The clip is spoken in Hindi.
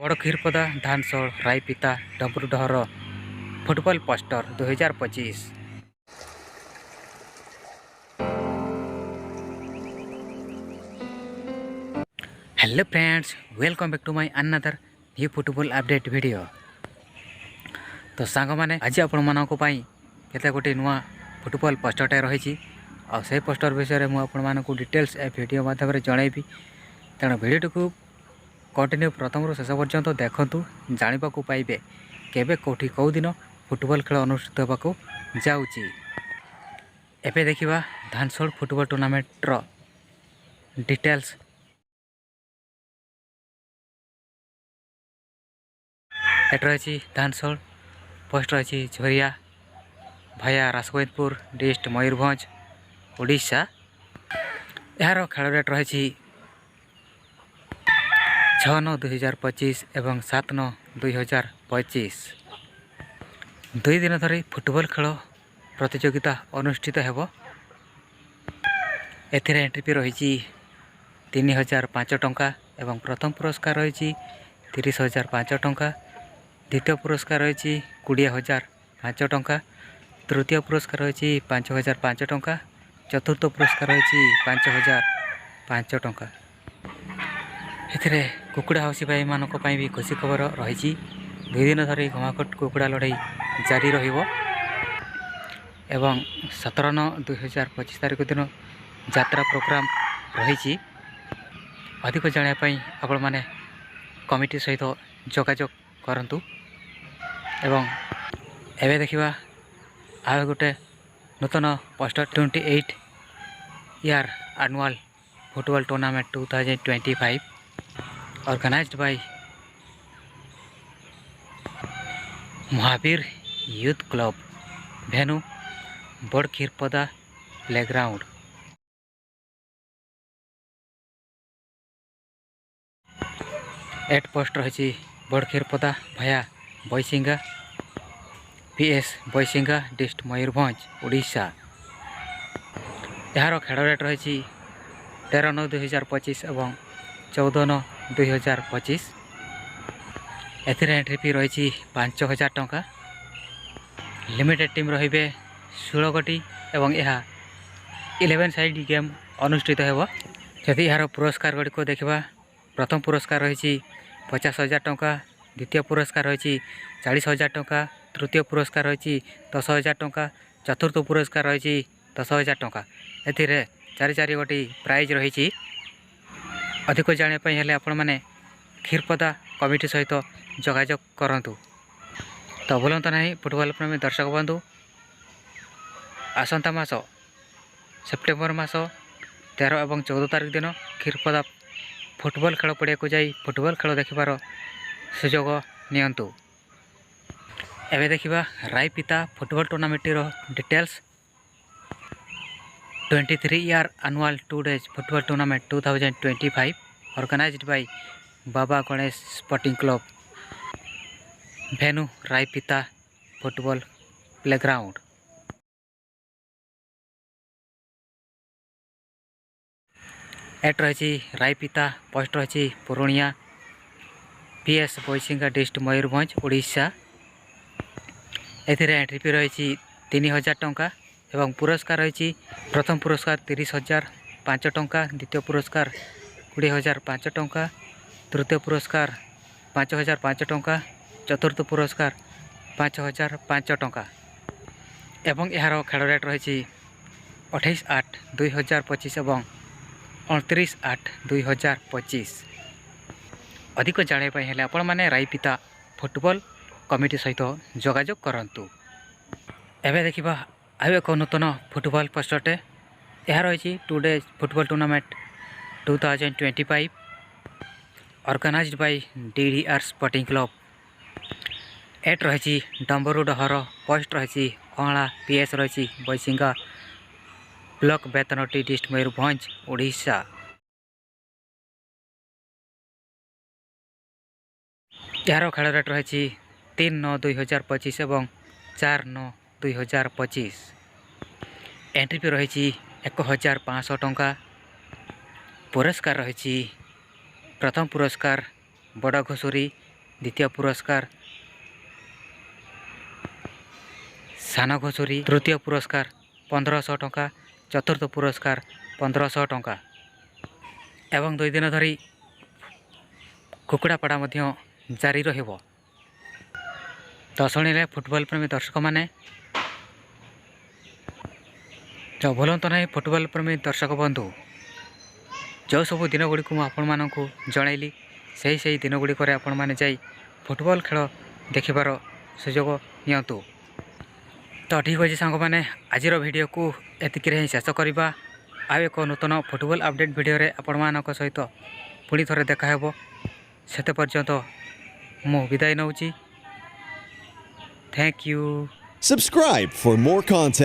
बड़ Khirpada Dhansol Raipita Dambarudahar football poster 2025। Hello friends, welcome back to my another new football update video. तो सांग मैंने आज आपण मानक केते गोटे नुआ फुटबॉल पोस्टरटे रही और से पोस्टर विषय में आपको डिटेल्स ए वीडियो माध्यम जनइबी। तेणु वीडियो को कंटिन्यू प्रथम शेष पर्यंत देखूँ, जाना पाइबे केबे कौटी कौ दिन फुटबॉल खेल अनुष्ठित होगा जाऊँगी। एबे देखिबा धानसोल फुटबॉल टूर्नामेंट रो डिटेल्स। एट रही धानसोल, पोस्ट रही झरिया भाया रासगोविंदपुर डिस्ट मयूरभंज ओडिशा। यार खेल डेट रही 6/9/2025 एवं 7/9/2025। 2 दिन धरी फुटबॉल खेल प्रतियोगिता अनुष्ठित हेबो। एथिरे एंट्री फी रही 3005 टंका एवं प्रथम पुरस्कार रही 30,005 टंका, द्वितीय पुरस्कार रही 20,005 टंका, तृतीय पुरस्कार रही 5,005 टंका, चतुर्थ पुरस्कार रही 5,005 टंका। एथिरे कुकुड़ा हसी भाई मानक भी खुशी खबर रही। 2 दिन धरी घमाघट कुकुड़ा लड़ाई जारी रहिबो एवं 17/9/2025 तारीख दिन यात्रा प्रोग्राम रही। अधिक जानापी आपण मैंने कमिटी सहित जोगाजोग करंतु। एवं एवं देखा आ गोटे नूतन poster 28 year annual football tournament 2025 organised by Mahavir youth club, venue Bada Khirpada playground. At post रही Bada Khirpada via Baisinga PS Baisinga dist Mayurbhanj Odisha. यार खेल डेट रही 13/9/2025 एवं 14/9/2025। एथिरे एंट्री फी रही 5,000 टंका। लिमिटेड टीम रहिबे 16 गोटी एवं यह 11 साइड गेम अनुष्ठित हेबो। यदि यार पुरस्कार गुड़ी को देखा, प्रथम पुरस्कार रही 50,000 टंका, द्वितीय पुरस्कार रही 40,000 टंका, तृतीय पुरस्कार रही 10,000 टंका, चतुर्थ पुरस्कार रही 10,000 टंका। एथिरे 4 गोटी प्राइज रही। अधिक जानापी हेले आपण मैंने खीरपदा कमिटी सहित जोगाजोग करंतु। तो बोलता नहीं फुटबॉल प्रेमी दर्शक बंधु, आसंता मास सेप्टेम्बर मास 13 और 14 तारीख दिन खीरपदा फुटबॉल खेल पड़िया को जाई फुटबॉल खेल देखिबार सुजोग नियंतु। एबे देखिबा रायपिता फुटबॉल टूर्नामेंट रो details. 23 year annual 2 days football tournament 2025 organised by Baba Ganesh sporting club, venue Raipita football playground. At रही रायपिता, पोस्ट रही पुरुणिया पीएस बैसिंगा डिस्ट मयूरभंज ओडिशा। एथिरे एंट्री फी रही 3,000 टंका एवं पुरस्कार रही प्रथम पुरस्कार 30,005 टंका, द्वितीय पुरस्कार 20,005 टंका, तृतीय पुरस्कार 5,005 टंका, चतुर्थ पुरस्कार 5,005 टंका। एवं यार खेल डेट रही 28/8/2025 एवं 29/8/2025। अधिक जानापी हेले आपण मैंने रायपिता फुटबॉल कमिटी सहित जोगाजोग करंतु। एबे देखिबा आउ एक नूतन फुटबॉल पोस्टरटे। यह रही 2 days football tournament 2025 organised by DDR sporting club. At रही डम्बरुडहर, पोस्ट रही अला पीएस रही बैसिंगा ब्लॉक बेतनटी डिस्ट मयूरभंज ओडिशा। यार खेल डेट रही 3/9/2025 एवं 4/9/2025। एंट्री फी रही 1,500 टंका। पुरस्कार रही प्रथम पुरस्कार बड़ घुसुरी द्वितीय पुरस्कार सान घोषुरी, तृतीय पुरस्कार 1500 टंका, चतुर्थ पुरस्कार 1500 टंका एवं 2 दिन धरी कुकुड़ापड़ा जारी रहिबो। तो शुणिले फुटबॉल प्रेमी दर्शक मैंने तो भूलतु ना फुटबॉल प्रेमी दर्शक बंधु जो सब दिन गुड़ी को आपको जनइली से दिन गुड़िक आपण मैंने जाई फुटबॉल खेल देखिबार सुजोग नियंतु। तो ठीक अच्छे सांग मैंने आज वीडियो को एतिक ही शेष करवा। आ एक नूतन फुटबॉल अपडेट वीडियो रे आपण मानक सहित पुणी थरे देखा हेबो। सेते पर्यंत मु विदाय नउची। Thank you. Subscribe for more content.